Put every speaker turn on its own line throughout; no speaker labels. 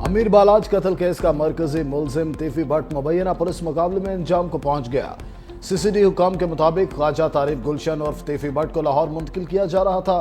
अमीर बालाज कत्ल केस का मरकजी मुलजिम तीफी भट्ट मुबैना पुलिस मुकाबले में अंजाम को पहुंच गया। सीसीडी हुकाम के मुताबिक ख्वाजा तारिफ गुलशन उर्फ तीफी भट्ट को लाहौर मुंतकिल किया जा रहा था।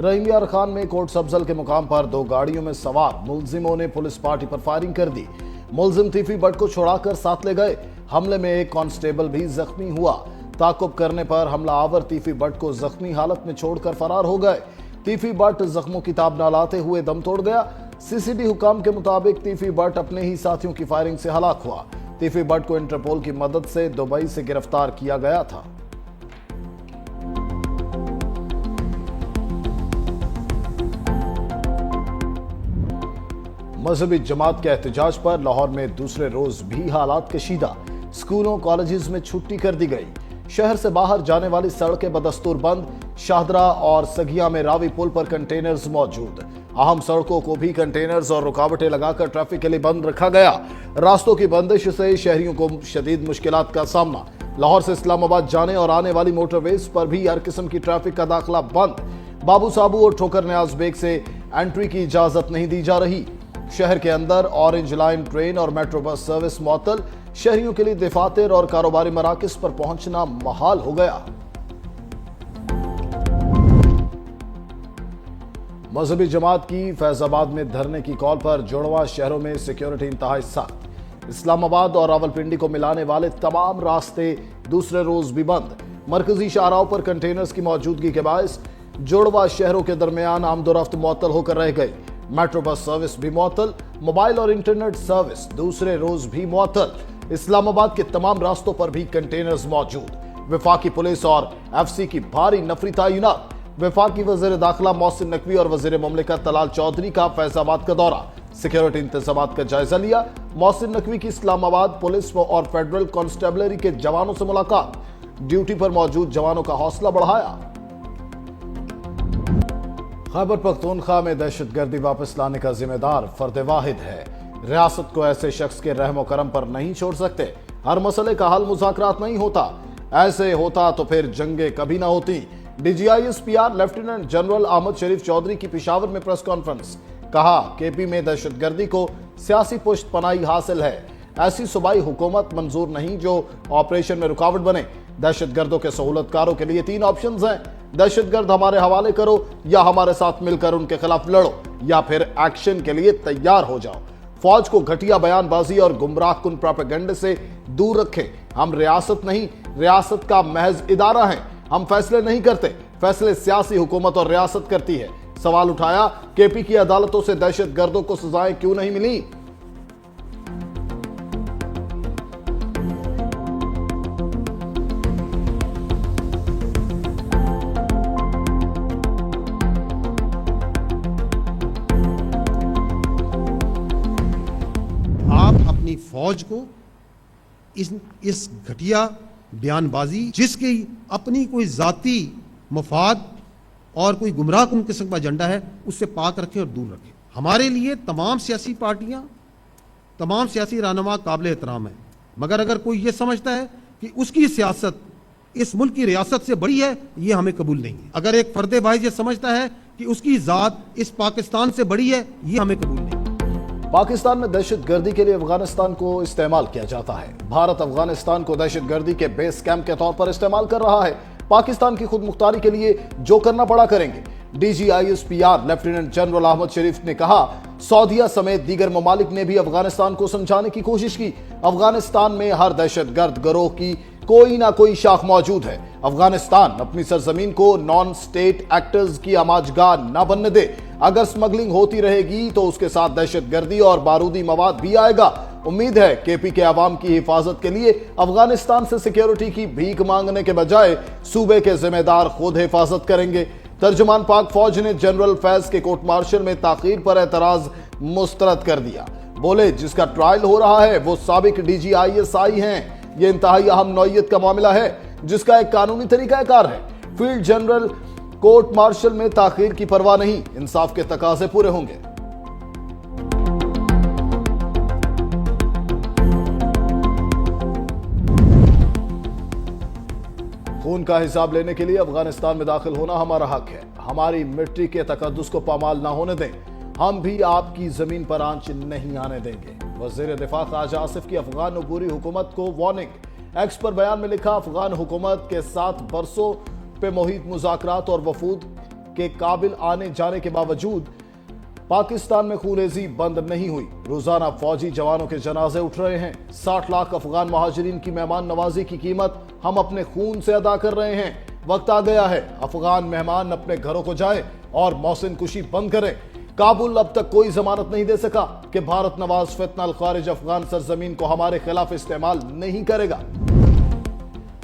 रहीम यार खान में कोट सब्जल के मुकाम पर दो गाड़ियों में सवार मुलजिमों ने पुलिस पार्टी पर फायरिंग कर दी। मुलजिम तीफी भट्ट को छुड़ाकर साथ ले गए। हमले में एक कांस्टेबल भी जख्मी हुआ। ताकुब करने पर हमलावर तीफी भट्ट को जख्मी हालत में छोड़कर फरार हो गए। तीफी भट्ट जख्मों की ताब न लाते हुए दम तोड़ गया। सीसीडी हुकाम के मुताबिक तीफी भट्ट अपने ही साथियों की फायरिंग से हलाक हुआ। तीफी भट्ट को इंटरपोल की मदद से दुबई से गिरफ्तार किया गया था। मजहबी जमात के एहतजाज पर लाहौर में दूसरे रोज भी हालात कशीदा। स्कूलों कॉलेजेस में छुट्टी कर दी गई। शहर से बाहर जाने वाली सड़कें बदस्तूर बंद। शाहदरा और सगिया में रावी पुल पर कंटेनर्स मौजूद। अहम सड़कों को भी कंटेनर्स और रुकावटें लगाकर ट्रैफिक के लिए बंद रखा गया। रास्तों की बंदिश से शहरियों को शदीद मुश्किलात का सामना। लाहौर से इस्लामाबाद जाने और आने वाली मोटरवेज पर भी हर किस्म की ट्रैफिक का दाखिला बंद। बाबू साबू और ठोकर न्याज बेग से एंट्री की इजाजत नहीं दी जा रही। शहर के अंदर ऑरेंज लाइन ट्रेन और मेट्रो बस सर्विस मुअत्तल। शहरियों के लिए दफातर और कारोबारी मराकज पर पहुंचना महाल हो गया। मजहबी जमात की फैजाबाद में धरने की कॉल पर जुड़वा शहरों में सिक्योरिटी इंतहाई सख्त। इस्लामाबाद और रावलपिंडी को मिलाने वाले तमाम रास्ते दूसरे रोज भी बंद। मरकजी शाहराहों पर कंटेनर्स की मौजूदगी के बायस जुड़वा शहरों के दरमियान आमदोरफ्त मुअत्तल होकर रह गई। मेट्रो बस सर्विस भी मुअत्तल। मोबाइल और इंटरनेट सर्विस दूसरे रोज भी मुअत्तल। इस्लामाबाद के तमाम रास्तों पर भी कंटेनर्स मौजूद। वफाकी पुलिस और एफसी की भारी नफरी तैनात। वफाकी वजीर दाखिला मोहसिन नकवी और वजीर मुमलिकत तलाल चौधरी का फैजाबाद का दौरा। सिक्योरिटी इंतजामात का जायजा लिया। मोहसिन नकवी की इस्लामाबाद पुलिस और फेडरल कांस्टेबलरी के जवानों से मुलाकात। ड्यूटी पर मौजूद जवानों का हौसला बढ़ाया। खैबर पख्तूनख्वा में दहशतगर्दी वापस लाने का जिम्मेदार फर्द वाहिद है। रियासत को ऐसे शख्स के रहम व करम पर नहीं छोड़ सकते। हर मसले का हल मुज़ाकरात नहीं होता। ऐसे होता तो फिर जंगे कभी ना होती। DGISPR लेफ्टिनेंट जनरल अहमद शरीफ चौधरी की पेशावर में प्रेस कॉन्फ्रेंस। कहा केपी में दहशतगर्दी को सियासी पुष्ट पनाही हासिल है। ऐसी सूबाई हुकूमत मंजूर नहीं जो ऑपरेशन में रुकावट बने। दहशतगर्दों के सहूलतकारों के लिए 3 ऑप्शंस हैं। दहशतगर्द हमारे हवाले करो या हमारे साथ मिलकर उनके खिलाफ लड़ो या फिर एक्शन के लिए तैयार हो जाओ। फौज को घटिया बयानबाजी और गुमराह कुन प्रोपेगेंडे से दूर रखें। हम रियासत नहीं, रियासत का महज इदारा है। हम फैसले नहीं करते, फैसले सियासी हुकूमत और रियासत करती है। सवाल उठाया केपी की अदालतों से दहशतगर्दों को सजाएं क्यों नहीं मिली।
अपनी फौज को इस घटिया बयानबाजी जिसकी अपनी कोई जाती मफाद और कोई गुमराह कुन किस्म का एजेंडा है उससे पाक रखें और दूर रखें। हमारे लिए तमाम सियासी पार्टियां, तमाम सियासी रहनुमा काबिल एहतराम है, मगर अगर कोई ये समझता है कि उसकी सियासत इस मुल्क की रियासत से बड़ी है, ये हमें कबूल नहीं है। अगर एक फर्द भाई ये समझता है कि उसकी जात इस पाकिस्तान से बड़ी है, ये हमें कबूल नहीं है।
पाकिस्तान में दहशतगर्दी के लिए अफगानिस्तान को इस्तेमाल किया जाता है। भारत अफगानिस्तान को दहशतगर्दी के बेस कैंप के तौर पर इस्तेमाल कर रहा है। पाकिस्तान की खुद मुख्तारी के लिए जो करना पड़ा करेंगे। DGISPR लेफ्टिनेंट जनरल अहमद शरीफ ने कहा सऊदीया समेत दीगर ममालिक ने भी अफगानिस्तान को समझाने की कोशिश की। अफगानिस्तान में हर दहशतगर्द गिरोह की कोई ना कोई शाख मौजूद है। अफगानिस्तान अपनी सरजमीन को नॉन स्टेट एक्टर्स की आमाजगाह न बनने दे। अगर स्मगलिंग होती रहेगी तो उसके साथ दहशतगर्दी और बारूदी मवाद भी आएगा। उम्मीद है केपी के अवाम की हिफाजत के लिए अफगानिस्तान से सिक्योरिटी की भीख मांगने के बजाय सूबे के जिम्मेदार खुद हिफाजत करेंगे। तर्जुमान पाक फौज ने जनरल फैज के कोर्ट मार्शल में ताखीर पर एतराज मुस्तरद कर दिया। बोले जिसका ट्रायल हो रहा है वो साबिक DGISI हैं। ये इंतहाई अहम नौयत का मामला है जिसका एक कानूनी तरीकाकार है। फील्ड जनरल कोर्ट मार्शल में ताखीर की परवाह नहीं, इंसाफ के तकाजे पूरे होंगे। खून का हिसाब लेने के लिए अफगानिस्तान में दाखिल होना हमारा हक है। हमारी मिट्टी के तकद्दुस को पामाल ना होने दें। ہم بھی آپ کی زمین پر آنچ نہیں آنے دیں گے۔ وزیر دفاع خواجہ آصف کی افغان عبوری حکومت کو وارننگ۔ ایکس پر بیان میں لکھا، افغان حکومت کے ساتھ برسوں پہ محیط مذاکرات اور وفود کے قابل آنے جانے کے باوجود پاکستان میں خونریزی بند نہیں ہوئی۔ روزانہ فوجی جوانوں کے جنازے اٹھ رہے ہیں۔ 60 لاکھ افغان مہاجرین کی مہمان نوازی کی قیمت ہم اپنے خون سے ادا کر رہے ہیں۔ وقت آ گیا ہے افغان مہمان اپنے گھروں کو جائیں اور محسن کشی بند کریں۔ کابل اب تک کوئی ضمانت نہیں دے سکا کہ بھارت نواز فتنہ الخارج افغان سرزمین کو ہمارے خلاف استعمال نہیں کرے گا۔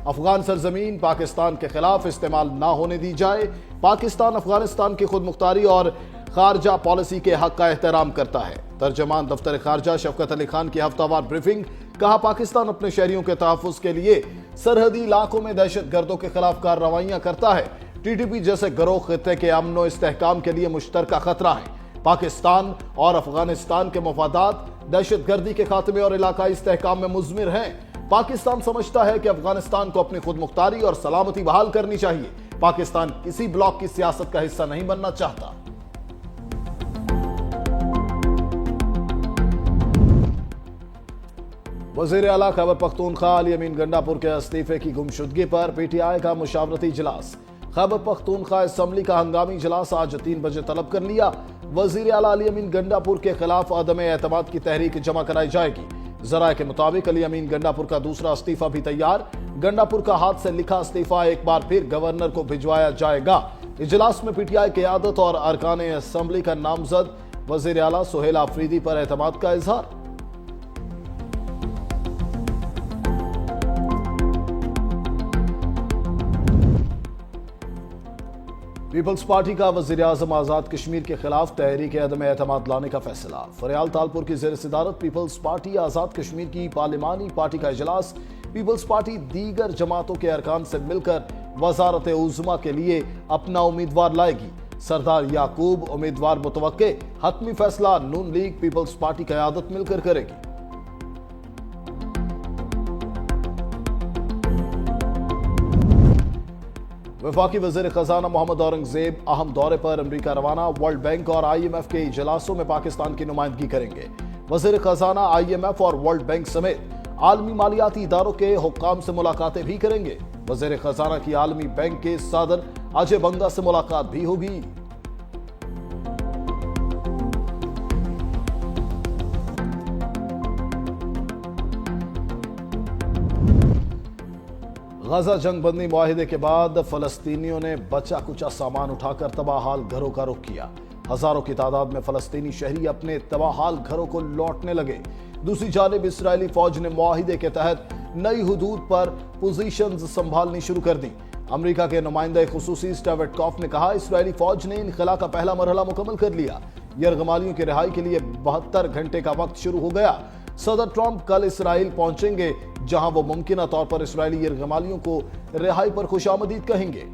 افغان سرزمین پاکستان کے خلاف استعمال نہ ہونے دی جائے۔ پاکستان افغانستان کی خود مختاری اور خارجہ پالیسی کے حق کا احترام کرتا ہے۔ ترجمان دفتر خارجہ شفقت علی خان کی ہفتہ وار بریفنگ۔ کہا، پاکستان اپنے شہریوں کے تحفظ کے لیے سرحدی علاقوں میں دہشت گردوں کے خلاف کارروائیاں کرتا ہے۔ ٹی ٹی پی جیسے گروہ خطے کے امن و استحکام کے لیے مشترکہ خطرہ ہیں۔ پاکستان اور افغانستان کے مفادات دہشت گردی کے خاتمے اور علاقائی استحکام میں مضمر ہیں۔ پاکستان سمجھتا ہے کہ افغانستان کو اپنی خود مختاری اور سلامتی بحال کرنی چاہیے۔ پاکستان کسی بلاک کی سیاست کا حصہ نہیں بننا چاہتا۔ وزیر اعلیٰ خیبر پختونخوا علی امین گنڈا پور کے استعفے کی گمشدگی پر پی ٹی آئی کا مشاورتی اجلاس۔ خیبر پختونخوا اسمبلی کا ہنگامی اجلاس آج 3 بجے طلب کر لیا۔ وزیر اعلیٰ علی امین گنڈا پور کے خلاف عدم اعتماد کی تحریک جمع کرائی جائے گی۔ ذرائع کے مطابق علی امین گنڈا پور کا دوسرا استعفیٰ بھی تیار۔ گنڈا پور کا ہاتھ سے لکھا استعفیٰ ایک بار پھر گورنر کو بھجوایا جائے گا۔ اجلاس میں پی ٹی آئی قیادت اور ارکان اسمبلی کا نامزد وزیر اعلیٰ سہیل آفریدی پر اعتماد کا اظہار۔ پیپلز پارٹی کا وزیر اعظم آزاد کشمیر کے خلاف تحریک عدم اعتماد لانے کا فیصلہ۔ فریال تالپور کی زیر صدارت پیپلز پارٹی آزاد کشمیر کی پارلیمانی پارٹی کا اجلاس۔ پیپلز پارٹی دیگر جماعتوں کے ارکان سے مل کر وزارت عظمیٰ کے لیے اپنا امیدوار لائے گی۔ سردار یعقوب امیدوار متوقع۔ حتمی فیصلہ نون لیگ پیپلز پارٹی قیادت مل کر کرے گی۔ وفاقی وزیر خزانہ محمد اورنگزیب اہم دورے پر امریکہ روانہ۔ ورلڈ بینک اور آئی ایم ایف کے اجلاسوں میں پاکستان کی نمائندگی کریں گے۔ وزیر خزانہ آئی ایم ایف اور ورلڈ بینک سمیت عالمی مالیاتی اداروں کے حکام سے ملاقاتیں بھی کریں گے۔ وزیر خزانہ کی عالمی بینک کے صدر اجے بنگا سے ملاقات بھی ہوگی۔ غزہ جنگ بندی معاہدے کے بعد فلسطینیوں نے بچا کچا سامان اٹھا کر تباہ حال گھروں کا رخ کیا۔ ہزاروں کی تعداد میں فلسطینی شہری اپنے تباہ حال گھروں کو لوٹنے لگے۔ دوسری جانب اسرائیلی فوج نے معاہدے کے تحت نئی حدود پر پوزیشنز سنبھالنی شروع کر دی۔ امریکہ کے نمائندہ خصوصی اسٹیو وٹکوف نے کہا، اسرائیلی فوج نے انخلا کا پہلا مرحلہ مکمل کر لیا۔ یرغمالیوں کی رہائی کے لیے 72 گھنٹے کا وقت شروع ہو گیا۔ صدر ٹرمپ کل اسرائیل پہنچیں گے، جہاں وہ ممکنہ طور پر اسرائیلی یرغمالیوں کو رہائی پر خوش آمدید کہیں گے۔